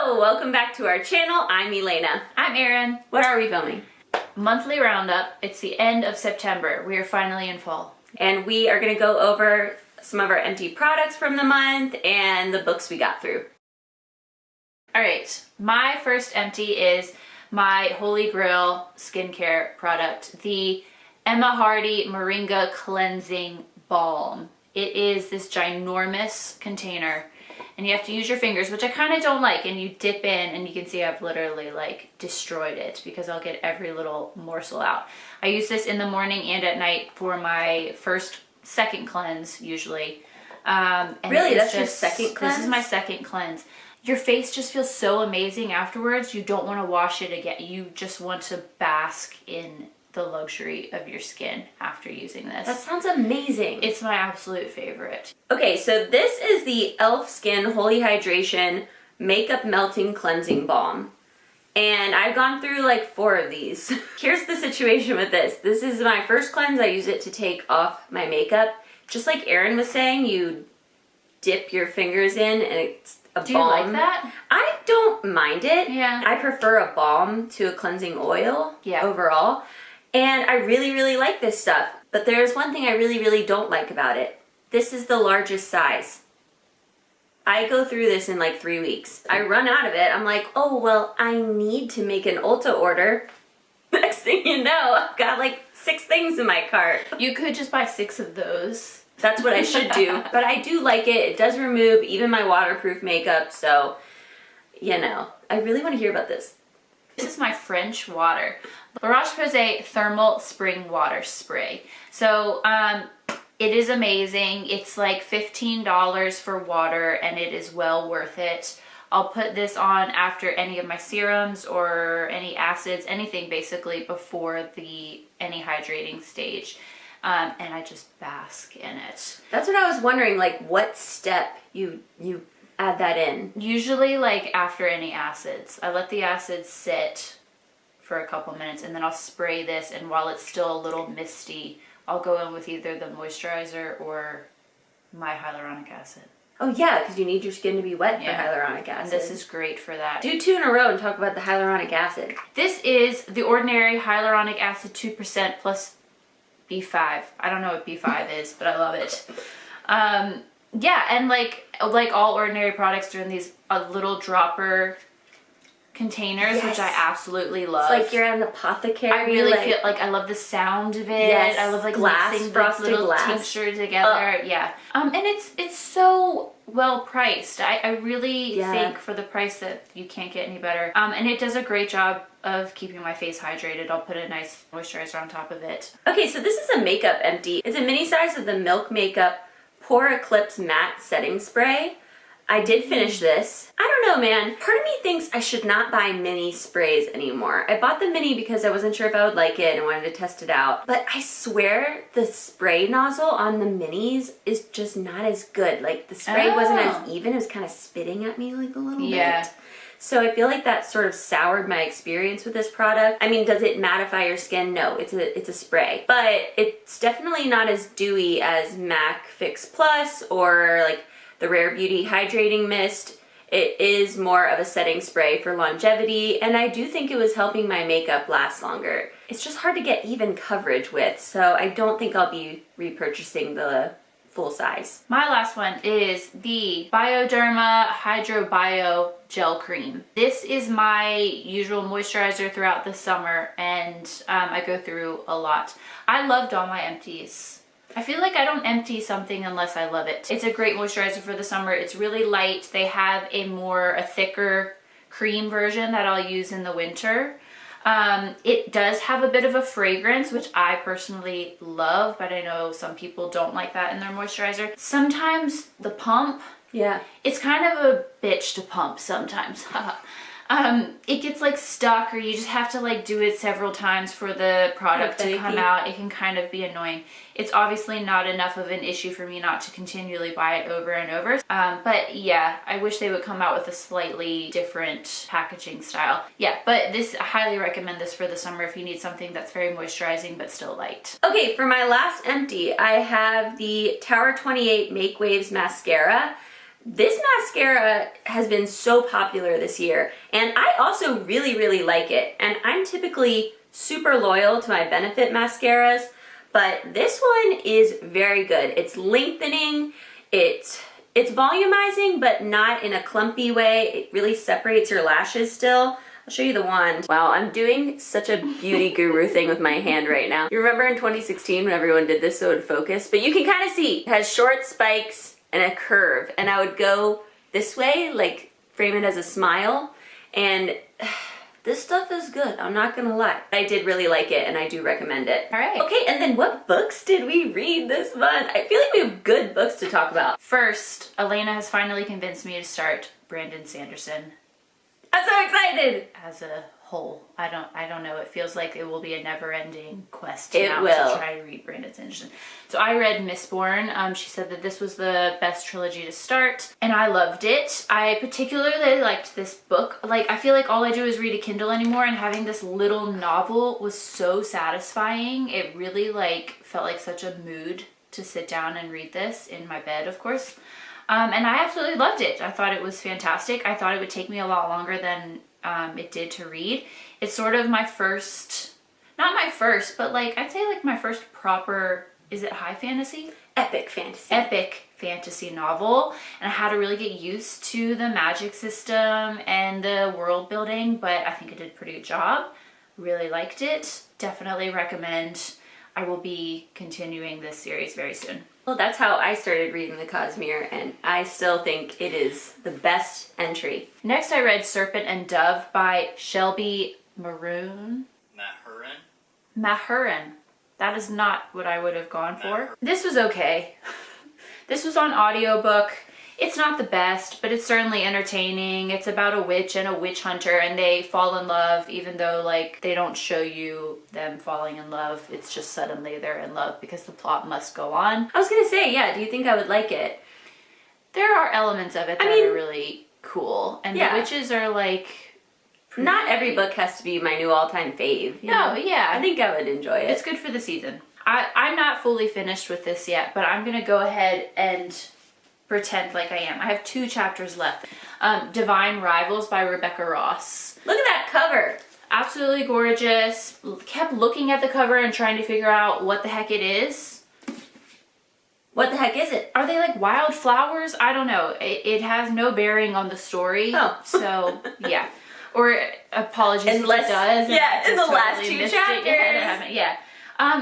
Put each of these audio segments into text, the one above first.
Hello, welcome back to our channel. I'm Elena. I'm Erin. What are we filming? Monthly roundup. It's the end of September. We are finally in fall. And we are going to go over some of our empty products from the month and the books we got through. Alright, my first empty is my Holy Grail skincare product, the Emma Hardie Moringa Cleansing Balm. It is this ginormous container and you have to use your fingers, which I kind of don't like, and you dip in and you can see I've literally like destroyed it because I'll get every little morsel out. I use this in the morning and at night for my second cleanse usually. Really? That's your second cleanse? This is my second cleanse. Your face just feels so amazing afterwards. You don't want to wash it again. You just want to bask in the luxury of your skin after using this. That sounds amazing. It's my absolute favorite. Okay, so this is the E.l.f. Skin Holy Hydration Makeup Melting Cleansing Balm. And I've gone through like 4 of these. Here's the situation with this. This is my first cleanse. I use it to take off my makeup. Just like Erin was saying, you dip your fingers in and it's a balm. Do you like that? I don't mind it. Yeah. I prefer a balm to a cleansing oil overall. And I really, really like this stuff. But there's one thing I really, really don't like about it. This is the largest size. I go through this in like 3 weeks. I run out of it. I'm like, oh, well, I need to make an Ulta order. Next thing you know, I've got like 6 things in my cart. You could just buy 6 of those. That's what I should do. But I do like it. It does remove even my waterproof makeup. So, you know, I really want to hear about this. This is my French water. The Roche Posay Thermal Spring Water Spray. So, it is amazing. It's like $15 for water and it is well worth it. I'll put this on after any of my serums or any acids, anything basically before any hydrating stage. And I just bask in it. That's what I was wondering, like what step you add that in? Usually like after any acids. I let the acids sit for a couple minutes and then I'll spray this, and while it's still a little misty, I'll go in with either the moisturizer or my hyaluronic acid. Oh yeah, because you need your skin to be wet for hyaluronic acid. And this is great for that. Do 2 in a row and talk about the hyaluronic acid. This is the ordinary hyaluronic acid 2% plus B5. I don't know what B5 is, but I love it. Yeah, and like all ordinary products, they're in these little dropper containers, which I absolutely love. It's like you're an apothecary. I really feel like I love the sound of it. Yes, I love like glass, mixing frosted the little glass tincture together. Yeah. And it's so well priced. I really think for the price that you can't get any better. And it does a great job of keeping my face hydrated. I'll put a nice moisturizer on top of it. Okay, so this is a makeup empty. It's a mini size of the Milk Makeup Pore Eclipse Matte Setting Spray. I did finish this. I don't know, man. Part of me thinks I should not buy mini sprays anymore. I bought the mini because I wasn't sure if I would like it and wanted to test it out. But I swear the spray nozzle on the minis is just not as good. Like the spray wasn't as even. It was kind of spitting at me like a little bit. So I feel like that sort of soured my experience with this product. I mean, does it mattify your skin? No, it's a spray. But it's definitely not as dewy as MAC Fix Plus or like the Rare Beauty Hydrating Mist. It is more of a setting spray for longevity, and I do think it was helping my makeup last longer. It's just hard to get even coverage with, so I don't think I'll be repurchasing the full size. My last one is the Bioderma Hydrobio Gel Cream. This is my usual moisturizer throughout the summer, and I go through a lot. I loved all my empties. I feel like I don't empty something unless I love it. It's a great moisturizer for the summer. It's really light. They have a thicker cream version that I'll use in the winter. It does have a bit of a fragrance, which I personally love, but I know some people don't like that in their moisturizer. Sometimes the pump, it's kind of a bitch to pump sometimes. It gets like stuck, or you just have to like do it several times for the product to come out. It can kind of be annoying. It's obviously not enough of an issue for me not to continually buy it over and over. But yeah, I wish they would come out with a slightly different packaging style. Yeah, but I highly recommend this for the summer if you need something that's very moisturizing but still light. Okay, for my last empty, I have the Tower 28 Make Waves Mascara. This mascara has been so popular this year, and I also really, really like it. And I'm typically super loyal to my Benefit mascaras, but this one is very good. It's lengthening, it's volumizing, but not in a clumpy way. It really separates your lashes still. I'll show you the wand. Wow, I'm doing such a beauty guru thing with my hand right now. You remember in 2016 when everyone did this so it would focus? But you can kind of see, it has short spikes and a curve, and I would go this way, like frame it as a smile, and this stuff is good, I'm not gonna lie. I did really like it, and I do recommend it. All right. Okay, and then what books did we read this month? I feel like we have good books to talk about. First, Elena has finally convinced me to start Brandon Sanderson. I'm so excited! As a whole, I don't know. It feels like it will be a never-ending quest It now will. to try to read Brandon Sanderson. So I read Mistborn. She said that this was the best trilogy to start, and I loved it. I particularly liked this book. Like, I feel like all I do is read a Kindle anymore, and having this little novel was so satisfying. It really felt like such a mood to sit down and read this in my bed, of course. And I absolutely loved it. I thought it was fantastic. I thought it would take me a lot longer than it did to read. It's sort of my first, not my first, but I'd say my first proper, is it high fantasy? Epic fantasy. Epic fantasy novel. And I had to really get used to the magic system and the world building, but I think it did a pretty good job. Really liked it. Definitely recommend. I will be continuing this series very soon. Well, that's how I started reading the Cosmere, and I still think it is the best entry. Next, I read Serpent and Dove by Shelby Mahurin. Mahurin. That is not what I would have gone for. This was okay. This was on audiobook. It's not the best, but it's certainly entertaining. It's about a witch and a witch hunter, and they fall in love, even though they don't show you them falling in love. It's just suddenly they're in love because the plot must go on. I was gonna say, yeah, do you think I would like it? There are elements of it that are really cool, and yeah. the witches are Not every book has to be my new all-time fave. You know? Yeah. I think I would enjoy it. It's good for the season. I'm not fully finished with this yet, but I'm gonna go ahead and pretend like I am. I have 2 chapters left. Divine Rivals by Rebecca Ross. Look at that cover. Absolutely gorgeous. Kept looking at the cover and trying to figure out what the heck it is. What the heck is it? Are they wild flowers? I don't know. It has no bearing on the story. Oh. So, yeah. Or apologies Unless, if it does. yeah, in the last 2 missed chapters. Yeah.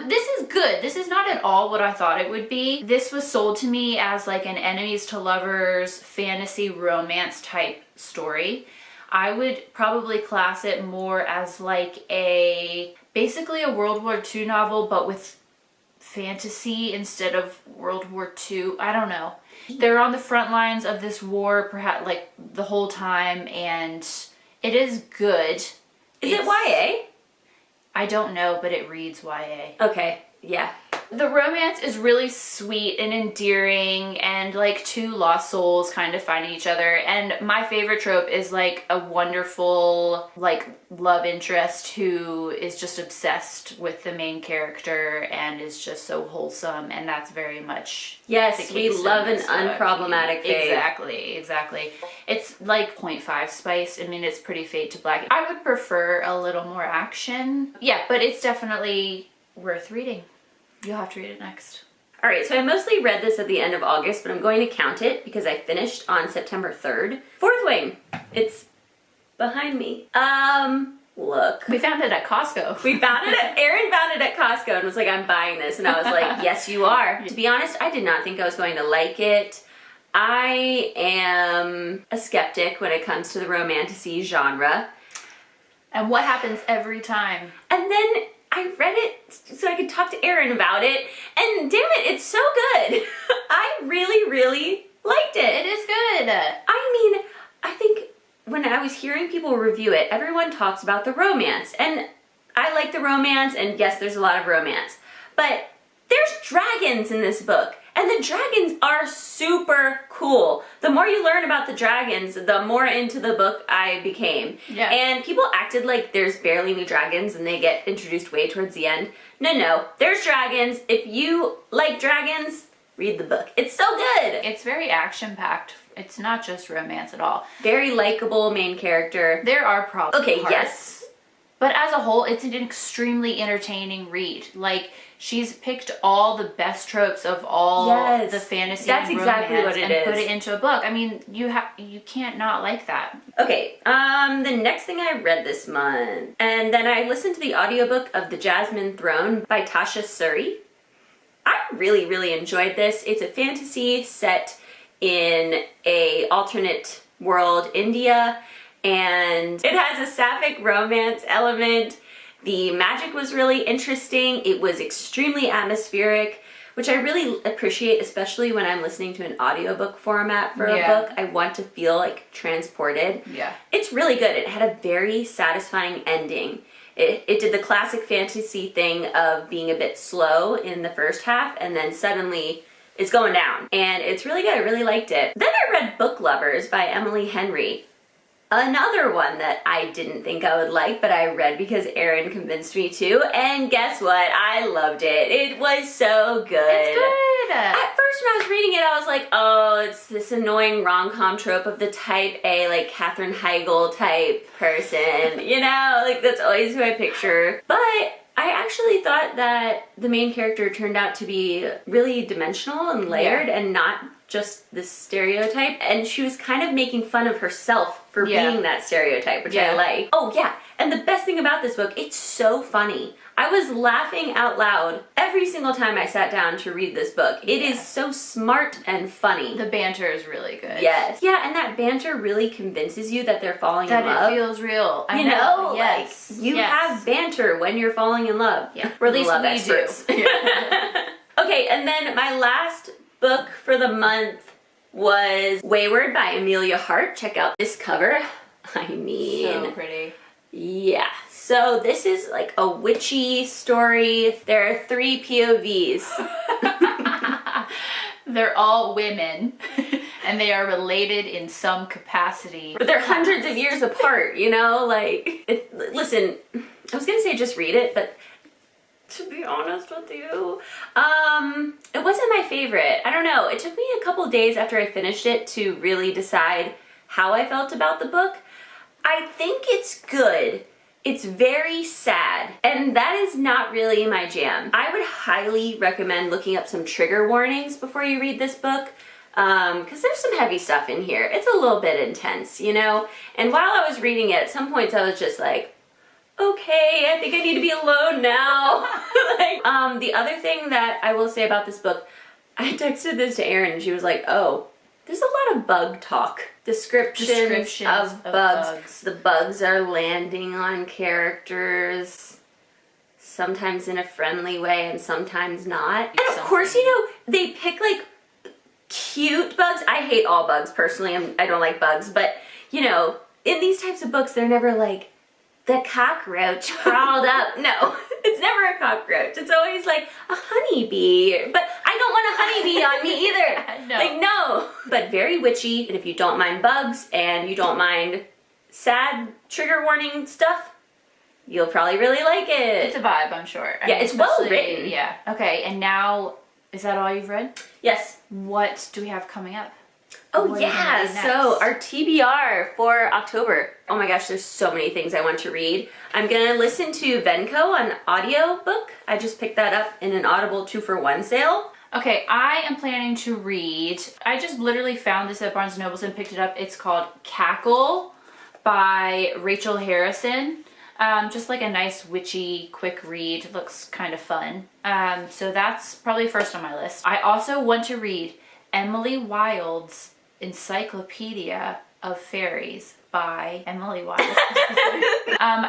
This is good. This is not at all what I thought it would be. This was sold to me as an enemies to lovers fantasy romance type story. I would probably class it more as basically a World War II novel, but with fantasy instead of World War II. I don't know. They're on the front lines of this war, perhaps the whole time, and it is good. Is it YA? I don't know, but it reads YA. Okay, yeah. The romance is really sweet and endearing, and 2 lost souls kind of finding each other. And my favorite trope is a wonderful love interest who is just obsessed with the main character and is just so wholesome, and that's very much yes, we love an unproblematic fave. Exactly. It's 0.5 spice. I mean, it's pretty fade to black. I would prefer a little more action. Yeah, but it's definitely worth reading. You'll have to read it next. All right, so I mostly read this at the end of August, but I'm going to count it because I finished on September 3rd. Fourth Wing. It's behind me. Look. We found it at Costco. We found it Erin found it at Costco and was like, I'm buying this. And I was like, yes, you are. To be honest, I did not think I was going to like it. I am a skeptic when it comes to the romantasy genre. And what happens every time? And then I read it so I could talk to Erin about it, and damn it, it's so good. I really, really liked it. It is good. I mean, I think when I was hearing people review it, everyone talks about the romance, and I like the romance, and yes, there's a lot of romance, but there's dragons in this book. And the dragons are super cool. The more you learn about the dragons, the more into the book I became. Yeah. And people acted like there's barely any dragons and they get introduced way towards the end. No, there's dragons. If you like dragons, read the book. It's so good. It's very action-packed It's not just romance at all. Very likable main character. There are problems. Okay, parts, yes. But as a whole, it's an extremely entertaining read. Like, she's picked all the best tropes of all the fantasy and exactly romance what it and is. put it into a book. I mean, you can't not like that. Okay, the next thing I read this month, and then I listened to the audiobook of The Jasmine Throne by Tasha Suri. I really, really enjoyed this. It's a fantasy set in a alternate world, India, and it has a sapphic romance element. The magic was really interesting. It was extremely atmospheric, which I really appreciate, especially when I'm listening to an audiobook format for a book. I want to feel like transported. Yeah. It's really good. It had a very satisfying ending. It did the classic fantasy thing of being a bit slow in the first half and then suddenly it's going down. And it's really good. I really liked it. Then I read Book Lovers by Emily Henry. Another one that I didn't think I would like, but I read because Erin convinced me to. And guess what? I loved it. It was so good. It's good. At first when I was reading it, I was like, oh, it's this annoying rom-com trope of the type A, like Katherine Heigl type person. You know, like that's always who I picture. But I actually thought that the main character turned out to be really dimensional and layered and not just this stereotype. And she was kind of making fun of herself for being that stereotype, which I like. Oh yeah, and the best thing about this book, it's so funny. I was laughing out loud every single time I sat down to read this book. It is so smart and funny. The banter is really good. Yes. Yeah, and that banter really convinces you that they're falling in love. That it feels real. You know? Yes. Like, you have banter when you're falling in love. Yeah. We're the At least love we experts. do. Okay, and then my last book for the month was Weyward by Emilia Hart. Check out this cover. I mean... So pretty. Yeah. So this is like a witchy story. There are 3 POVs. They're all women, and they are related in some capacity. But they're hundreds of years apart, you know? Like, listen, I was gonna say just read it, but to be honest with you, it wasn't my favorite. I don't know. It took me a couple days after I finished it to really decide how I felt about the book. I think it's good. It's very sad, and that is not really my jam. I would highly recommend looking up some trigger warnings before you read this book, because there's some heavy stuff in here. It's a little bit intense, you know? And while I was reading it, at some points I was just like, okay, I think I need to be alone now. Like, the other thing that I will say about this book, I texted this to Erin and she was like, oh, there's a lot of bug talk. Descriptions of bugs. The bugs are landing on characters, sometimes in a friendly way and sometimes not. And of course, you know, they pick like cute bugs. I hate all bugs personally. I don't like bugs, but you know, in these types of books, they're never like, the cockroach crawled up. No, it's never a cockroach. It's always like a honeybee. But I don't want a honeybee on me either. No. Like, no. But very witchy. And if you don't mind bugs and you don't mind sad trigger warning stuff, you'll probably really like it. It's a vibe, I'm sure. Yeah, it's well written. Yeah. Okay, and now, is that all you've read? Yes. What do we have coming up? Oh What are you gonna yeah, read next? so our TBR for October. Oh my gosh, there's so many things I want to read. I'm gonna listen to Venko on audiobook. I just picked that up in an Audible 2-for-1 sale. Okay, I am planning to read, I just literally found this at Barnes & Nobles and picked it up. It's called Cackle by Rachel Harrison. Just like a nice witchy quick read. It looks kind of fun. So that's probably first on my list. I also want to read Emily Wilde's Encyclopedia of Fairies by Emily Wilde.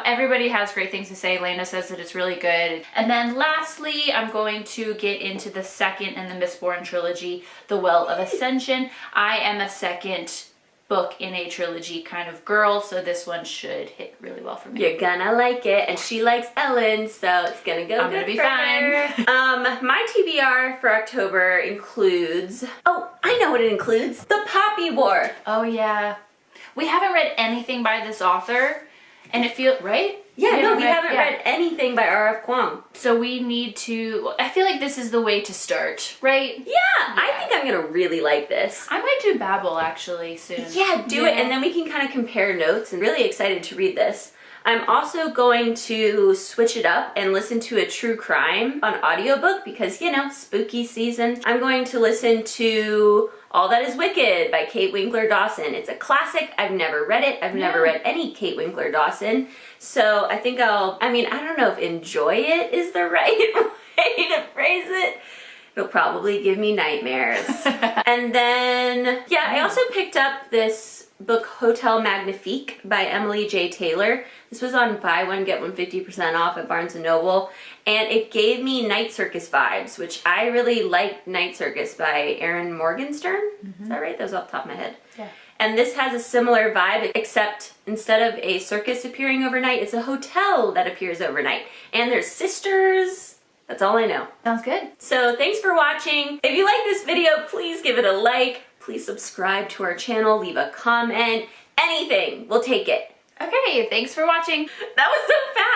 Everybody has great things to say. Lena says that it's really good. And then lastly, I'm going to get into the second in the Mistborn trilogy, The Well of Ascension. I am a second book in a trilogy kind of girl, so this one should hit really well for me. You're gonna like it, and she likes Ellen, so it's gonna go I'm good gonna be for fine. her. My TBR for October includes, oh, I know what it includes, The Poppy War. Oh yeah. We haven't read anything by this author, And it feels, right? Yeah, we haven't read anything by R.F. Kuang. So we need to, I feel like this is the way to start, right? Yeah, I think I'm gonna really like this. I might do Babel actually soon. Yeah, do it, and then we can kind of compare notes, and really excited to read this. I'm also going to switch it up and listen to a true crime on audiobook because, you know, spooky season. I'm going to listen to All That Is Wicked by Kate Winkler Dawson. It's a classic. I've never read it. I've never read any Kate Winkler Dawson. So I think I don't know if enjoy it is the right way to phrase it. It'll probably give me nightmares. And then, yeah, I also picked up this book, Hotel Magnifique by Emily J. Taylor. This was on buy one, get one 50% off at Barnes & Noble. And it gave me Night Circus vibes, which I really liked Night Circus by Erin Morgenstern. Is that right? That was off the top of my head. Yeah. And this has a similar vibe, except instead of a circus appearing overnight, it's a hotel that appears overnight. And there's sisters. That's all I know. Sounds good. So thanks for watching. If you like this video, please give it a like. Please subscribe to our channel, leave a comment, anything. We'll take it. Okay, thanks for watching. That was so fast.